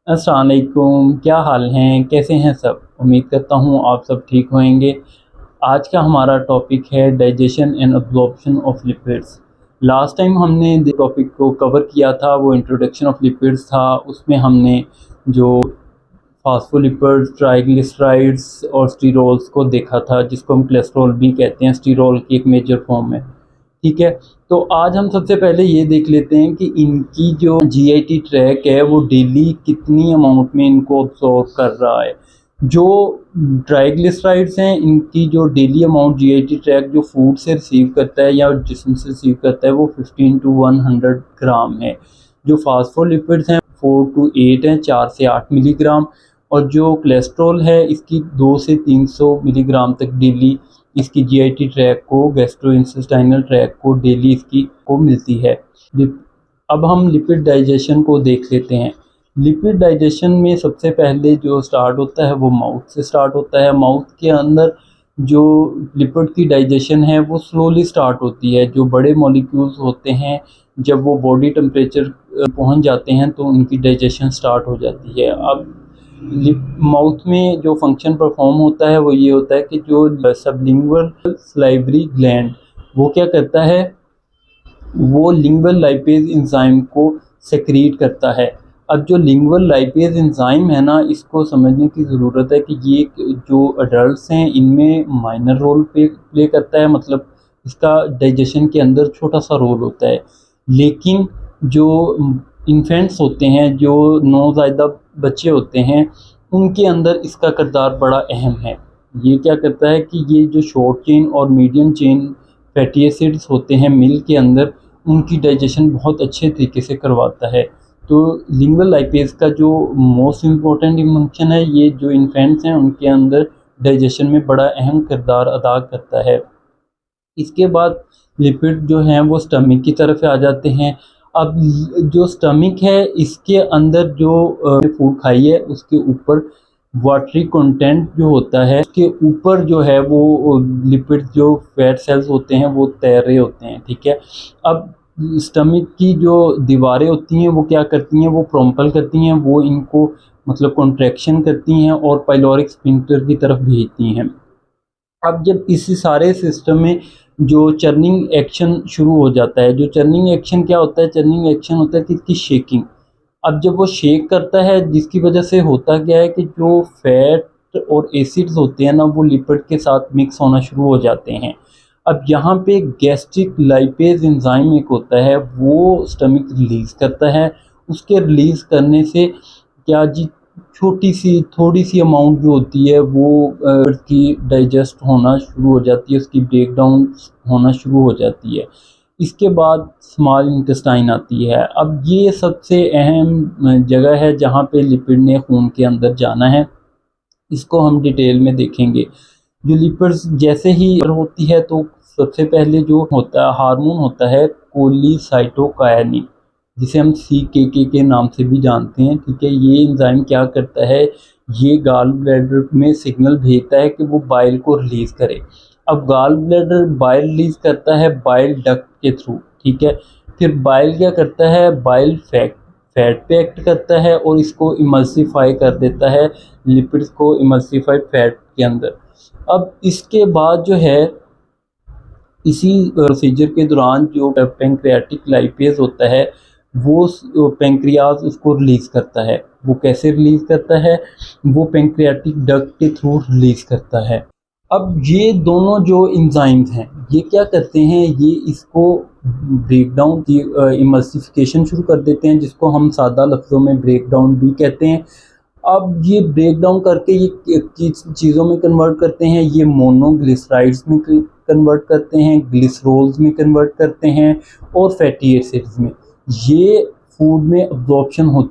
अस्सलाम वालेकुम, क्या हाल हैं? कैसे हैं सब? उम्मीद करता हूँ आप सब ठीक होंगे। आज का हमारा टॉपिक है digestion and absorption of lipids. Last time हमने जो टॉपिक को कवर किया था वो इंट्रोडक्शन ऑफ लिपिड्स था। उसमें हमने जो फॉस्फोलिपिड्स, ट्राइग्लिसराइड्स और स्टीरोल्स को देखा था, जिसको हम कोलेस्ट्रॉल भी कहते हैं, स्टीरोल की एक मेजर फॉर्म है। ठीक है, तो आज हम सबसे पहले ये देख लेते हैं कि इनकी जो जीआईटी ट्रैक है वो डेली कितनी अमाउंट में इनको अब्सॉर्ब कर रहा है। जो ट्राइग्लिसराइड्स हैं, इनकी जो डेली अमाउंट जीआईटी ट्रैक जो फूड से रिसीव करता है या जिस्म से रिसीव करता है वो 15 टू 100 ग्राम है। जो फास्फोलिपिड्स हैं 4 टू 8 हैं, 4 से 8 मिलीग्राम। और जो कोलेस्ट्रॉल है इसकी 2 से 300 मिलीग्राम तक डेली इसकी जीआईटी ट्रैक को, गैस्ट्रोइंटेस्टाइनल ट्रैक को डेली इसकी को मिलती है। अब हम लिपिड डाइजेशन को देख लेते हैं। लिपिड डाइजेशन में सबसे पहले जो स्टार्ट होता है वो माउथ से स्टार्ट होता है। माउथ के अंदर जो लिपिड की डाइजेशन है वो स्लोली स्टार्ट होती है। जो बड़े मॉलिक्यूल्स होते हैं जब वो बॉडी टेम्परेचर पहुंच जाते हैं तो उनकी डाइजेशन स्टार्ट हो जाती है। अब माउथ में जो फंक्शन परफॉर्म होता है वो ये होता है कि जो सबलिंगुअल सलाइवरी ग्लैंड वो क्या करता है, वो लिंगुअल लाइपेज एंजाइम को सेक्रीट करता है। अब जो लिंगुअल लाइपेज एंजाइम है ना, इसको समझने की ज़रूरत है कि ये जो अडल्ट्स हैं इनमें माइनर रोल प्ले करता है, मतलब इसका डाइजेशन के अंदर छोटा सा रोल होता है। लेकिन जो इन्फेंट्स होते हैं, जो नौज़ायदा बच्चे होते हैं, उनके अंदर इसका किरदार बड़ा अहम है। ये क्या करता है कि ये जो शॉर्ट चेन और मीडियम चेन फैटी एसिड्स होते हैं मिल्क के अंदर, उनकी डाइजेशन बहुत अच्छे तरीके से करवाता है। तो लिंगुअल लाइपेज का जो मोस्ट इम्पोर्टेंट फंक्शन है, ये जो इन्फेंट्स हैं उनके अंदर डाइजेशन में बड़ा अहम किरदार अदा करता है। इसके बाद लिपिड जो हैं वो स्टमक की तरफ आ जाते हैं। अब जो स्टमक है इसके अंदर जो फूड खाई है उसके ऊपर वाटरी कंटेंट जो होता है, उसके ऊपर जो है वो लिपिड जो फैट सेल्स होते हैं वो तैर रहे होते हैं। ठीक है, अब स्टमक की जो दीवारें होती हैं वो क्या करती हैं, वो प्रोम्पल करती हैं, वो इनको मतलब कॉन्ट्रैक्शन करती हैं और पाइलोरिक स्फिंक्टर की तरफ भेजती हैं। अब जब इसी सारे सिस्टम में जो चर्निंग एक्शन शुरू हो जाता है, जो चर्निंग एक्शन क्या होता है, चर्निंग एक्शन होता है कि इसकी शेकिंग। अब जब वो शेक करता है जिसकी वजह से होता क्या है कि जो फैट और एसिड्स होते हैं ना वो लिपिड के साथ मिक्स होना शुरू हो जाते हैं। अब यहाँ पे गैस्ट्रिक लाइपेज एंजाइम एक होता है, वो स्टमक रिलीज़ करता है। उसके रिलीज़ करने से क्या जी, छोटी सी थोड़ी सी अमाउंट जो होती है वो की डाइजेस्ट होना शुरू हो जाती है, उसकी ब्रेक डाउन होना शुरू हो जाती है। इसके बाद स्मॉल इंटेस्टाइन आती है। अब ये सबसे अहम जगह है जहाँ पे लिपिड ने खून के अंदर जाना है। इसको हम डिटेल में देखेंगे। जो लिपिड्स जैसे ही होती है तो सबसे पहले जो होता है हार्मोन होता है कोलिसाइटोकाइनिन, जिसे हम के नाम से भी जानते हैं। ठीक है, ये एंजाइम क्या करता है, ये गाल ब्लैडर में सिग्नल भेजता है कि वो बाइल को रिलीज़ करे। अब गाल ब्लैडर बाइल रिलीज़ करता है बाइल डक्ट के थ्रू। ठीक है, फिर बाइल क्या करता है, बाइल फैट पे एक्ट करता है और इसको इमल्सिफाई कर देता है, लिपिड्स को इमल्सिफाइड फैट के अंदर। अब इसके बाद जो है इसी प्रोसीजर के दौरान जो पैंक्रियाटिक लाइपेज होता है वो पैंक्रियाज उसको रिलीज़ करता है। वो कैसे रिलीज़ करता है, वो पैंक्रियाटिक डक्ट के थ्रू रिलीज़ करता है। अब ये दोनों जो एंजाइम्स हैं ये क्या करते हैं, ये इसको ब्रेक डाउन की इमल्सिफिकेशन शुरू कर देते हैं, जिसको हम सादा लफ्ज़ों में ब्रेक डाउन भी कहते हैं। अब ये ब्रेक डाउन करके ये किस चीज़ों में कन्वर्ट करते हैं, ये मोनोग्लिसराइड्स में कन्वर्ट करते हैं, ग्लिसरोल्स में कन्वर्ट करते हैं और फैटी एसिड्स में। ये फूड में अब्जॉर्प्शन हो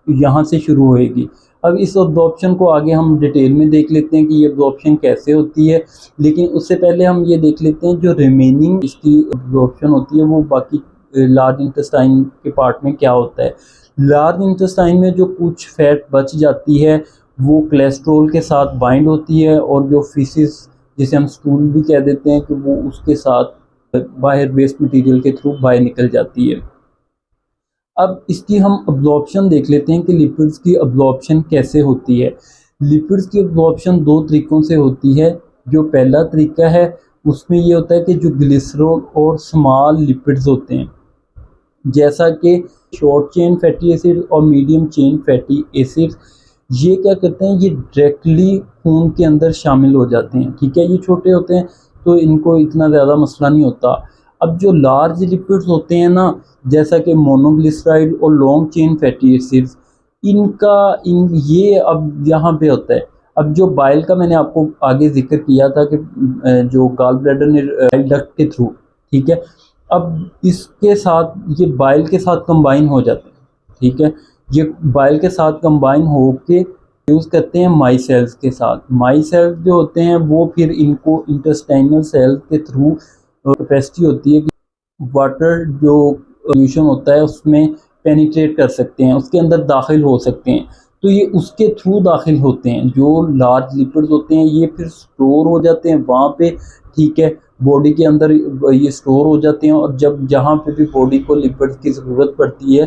यहाँ से शुरू होएगी। अब इस अब्जॉर्प्शन को आगे हम डिटेल में देख लेते हैं कि ये अब्जॉर्प्शन कैसे होती है, लेकिन उससे पहले हम ये देख लेते हैं जो रिमेनिंग इसकी अब्जॉर्प्शन होती है वो बाकी लार्ज इंटेस्टाइन के पार्ट में क्या होता है। लार्ज इंटेस्टाइन में जो कुछ फैट बच जाती है वो कोलेस्ट्रॉल के साथ बाइंड होती है और जो फीसिस जिसे हम स्टूल भी कह देते हैं कि वो उसके साथ बाहर वेस्ट मटेरियल के थ्रू बाहर निकल जाती है। अब इसकी हम अब्जॉर्प्शन देख लेते हैं कि लिपिड्स की अब्जॉर्प्शन कैसे होती है। लिपिड्स की अब्जॉर्प्शन दो तरीक़ों से होती है। जो पहला तरीका है उसमें ये होता है कि जो ग्लिसरॉल और स्मॉल लिपिड्स होते हैं, जैसा कि शॉर्ट चेन फैटी एसिड और मीडियम चेन फैटी एसिड, ये क्या करते हैं, ये डायरेक्टली खून के अंदर शामिल हो जाते हैं। ठीक है, ये छोटे होते हैं तो इनको इतना ज़्यादा मसला नहीं होता। अब जो लार्ज लिपिड्स होते हैं ना, जैसा कि मोनोग्लिसराइड और लॉन्ग चेन फैटी एसिड्स, ये अब यहाँ पे होता है। अब जो बाइल का मैंने आपको आगे जिक्र किया था कि जो गॉल ब्लैडर ने डक्ट के थ्रू, ठीक है, अब इसके साथ ये बाइल के साथ कंबाइन हो जाते हैं। ठीक है, ये बाइल के साथ कंबाइन होके यूज़ करते हैं माई सेल्स के साथ। माई सेल्स जो होते हैं वो फिर इनको इंटेस्टाइनल सेल्स के थ्रू कैपेसिटी होती है कि वाटर जो सोल्यूशन होता है उसमें पेनिट्रेट कर सकते हैं, उसके अंदर दाखिल हो सकते हैं, तो ये उसके थ्रू दाखिल होते हैं। जो लार्ज लिपिड्स होते हैं ये फिर स्टोर हो जाते हैं वहाँ पे। ठीक है, बॉडी के अंदर ये स्टोर हो जाते हैं, और जब जहाँ पे भी बॉडी को लिपिड्स की ज़रूरत पड़ती है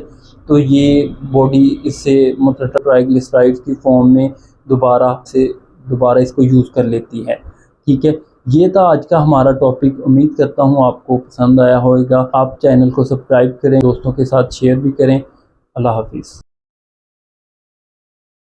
तो ये बॉडी इससे मतलब ट्राइग्लिसराइड्स की फॉर्म में दोबारा इसको यूज़ कर लेती है। ठीक है, ये था आज का हमारा टॉपिक। उम्मीद करता हूँ आपको पसंद आया होगा। आप चैनल को सब्सक्राइब करें, दोस्तों के साथ शेयर भी करें। अल्लाह हाफिज़।